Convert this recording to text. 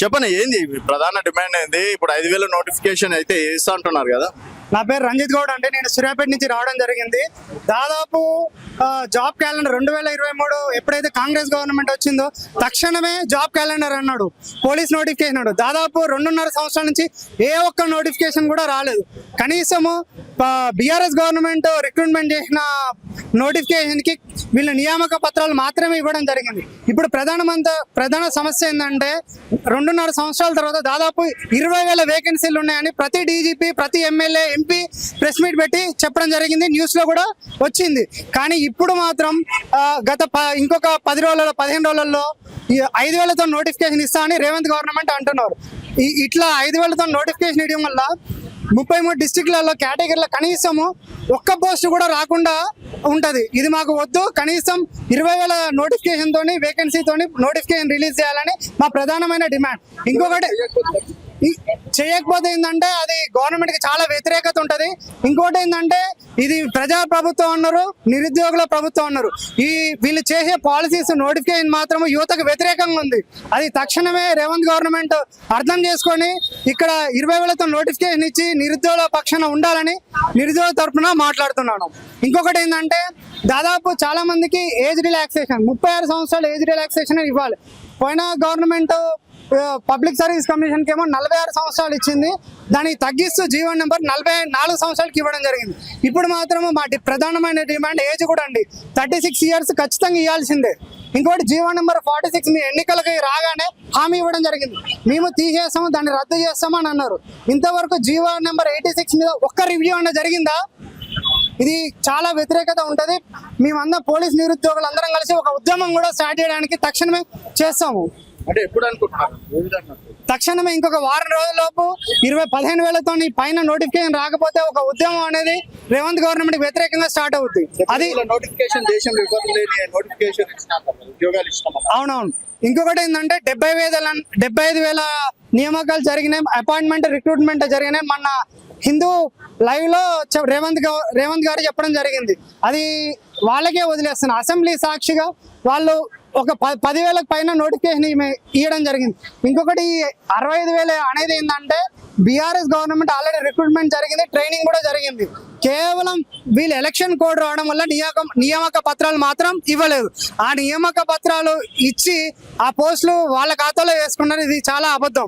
చెప్పండి, ఏంది ప్రధాన డిమాండ్ ఏంది? ఇప్పుడు 5,000 నోటిఫికేషన్ అయితే ఇస్తా అంటున్నారు కదా. నా పేరు రంజిత్ గౌడ్ అండి. నేను సూర్యాపేట నుంచి రావడం జరిగింది. దాదాపు జాబ్ క్యాలెండర్ 2023 ఎప్పుడైతే కాంగ్రెస్ గవర్నమెంట్ వచ్చిందో తక్షణమే జాబ్ క్యాలెండర్ అన్నాడు, పోలీస్ నోటిఫికేషన్ అన్నాడు. దాదాపు 2.5 సంవత్సరాల నుంచి ఏ ఒక్క నోటిఫికేషన్ కూడా రాలేదు. కనీసము బీఆర్ఎస్ గవర్నమెంట్ రిక్రూట్మెంట్ చేసిన నోటిఫికేషన్ కి వీళ్ళ నియామక పత్రాలు మాత్రమే ఇవ్వడం జరిగింది. ఇప్పుడు ప్రధాన సమస్య ఏంటంటే 2.5 సంవత్సరాల తర్వాత దాదాపు 20,000 వేకెన్సీలు ఉన్నాయని ప్రతి డీజీపీ, ప్రతి ఎమ్మెల్యే, ఎంపీ ప్రెస్ మీట్ పెట్టి చెప్పడం జరిగింది. న్యూస్ లో కూడా వచ్చింది. కానీ ఇప్పుడు మాత్రం గత ఇంకొక 10 రోజులలో 15 రోజులలో 5,000తో నోటిఫికేషన్ ఇస్తా అని రేవంత్ గవర్నమెంట్ అంటున్నారు. ఇట్లా 5,000తో నోటిఫికేషన్ ఇవ్వడం వల్ల 33 డిస్ట్రిక్ట్లలో కేటగిరీలో కనీసము ఒక్క పోస్ట్ కూడా రాకుండా ఉంటది. ఇది మాకు వద్దు. కనీసం 20,000 నోటిఫికేషన్ తోని, వేకెన్సీతోని నోటిఫికేషన్ రిలీజ్ చేయాలని మా ప్రధానమైన డిమాండ్. ఇంకొకటి చేయకపోతే ఏంటంటే అది గవర్నమెంట్ కి చాలా వ్యతిరేకత ఉంటది. ఇంకోటి ఏంటంటే ఇది ప్రజా ప్రభుత్వం అన్నారు, నిరుద్యోగుల ప్రభుత్వం అన్నారు. వీళ్ళు చేసే పాలసీస్ నోటిఫికేషన్ మాత్రం యువతకు వ్యతిరేకంగా ఉంది. అది తక్షణమే రేవంత్ గవర్నమెంట్ అర్థం చేసుకొని ఇక్కడ 20,000తో నోటిఫికేషన్ ఇచ్చి నిరుద్యోగుల పక్షాన ఉండాలని నిరుద్యోగ తరఫున మాట్లాడుతున్నాను. ఇంకొకటి ఏంటంటే దాదాపు చాలా మందికి ఏజ్ రిలాక్సేషన్ 36 సంవత్సరాలు ఏజ్ రిలాక్సేషన్ ఇవ్వాలి. పోయిన గవర్నమెంట్ పబ్లిక్ సర్వీస్ కమిషన్ కి ఏమో 46 సంవత్సరాలు ఇచ్చింది. దానికి తగ్గిస్తూ జీవన్ నెంబర్ 44 సంవత్సరాలకి ఇవ్వడం జరిగింది. ఇప్పుడు మాత్రం మా ప్రధానమైన డిమాండ్ ఏజ్ కూడా అండి 36 ఇయర్స్ ఖచ్చితంగా ఇవ్వాల్సిందే. ఇంకోటి జీవన్ నెంబర్ 46 మీ ఎన్నికలకి రాగానే హామీ ఇవ్వడం జరిగింది. మేము తీసేస్తాము, దాన్ని రద్దు చేస్తాము అని అన్నారు. ఇంతవరకు జీవన్ నెంబర్ 86 మీద ఒక్క రివ్యూ అన్న జరిగిందా? ఇది చాలా వ్యతిరేకత ఉంటది. మేమందరం పోలీస్ నిరుద్యోగులు అందరం కలిసి ఒక ఉద్యమం కూడా స్టార్ట్ చేయడానికి తక్షణమే చేస్తాము. అంటే ఎప్పుడు అనుకుంటున్నారు? తక్షణమే ఇంకొక వారం రోజులలోపు 15,000తో పైన నోటిఫికేషన్ రాకపోతే ఒక ఉద్యమం అనేది రేవంత్ గవర్నమెంట్ వ్యతిరేకంగా స్టార్ట్ అవుతుంది. అది నోటిఫికేషన్ దేశంలో నోటిఫికేషన్ ఉద్యోగాలు ఇస్తాం. అవునవును. ఇంకొకటి ఏంటంటే 75,000 నియామకాలు జరిగినాయి, అపాయింట్మెంట్ రిక్రూట్మెంట్ జరిగినాయి. మొన్న హిందూ లైవ్ లో రేవంత్ గారు చెప్పడం జరిగింది. అది వాళ్ళకే వదిలేస్తున్నారు. అసెంబ్లీ సాక్షిగా వాళ్ళు ఒక 10,000 పైన నోటిఫికేషన్ ఇవ్వడం జరిగింది. ఇంకొకటి 65,000 అనేది ఏంటంటే బీఆర్ఎస్ గవర్నమెంట్ ఆల్రెడీ రిక్రూట్మెంట్ జరిగింది, ట్రైనింగ్ కూడా జరిగింది. కేవలం వీళ్ళు ఎలక్షన్ కోడ్ రావడం వల్ల నియామక పత్రాలు మాత్రం ఇవ్వలేదు. ఆ నియామక పత్రాలు ఇచ్చి ఆ పోస్టులు వాళ్ళ ఖాతాలో వేసుకున్నారు. ఇది చాలా అబద్ధం.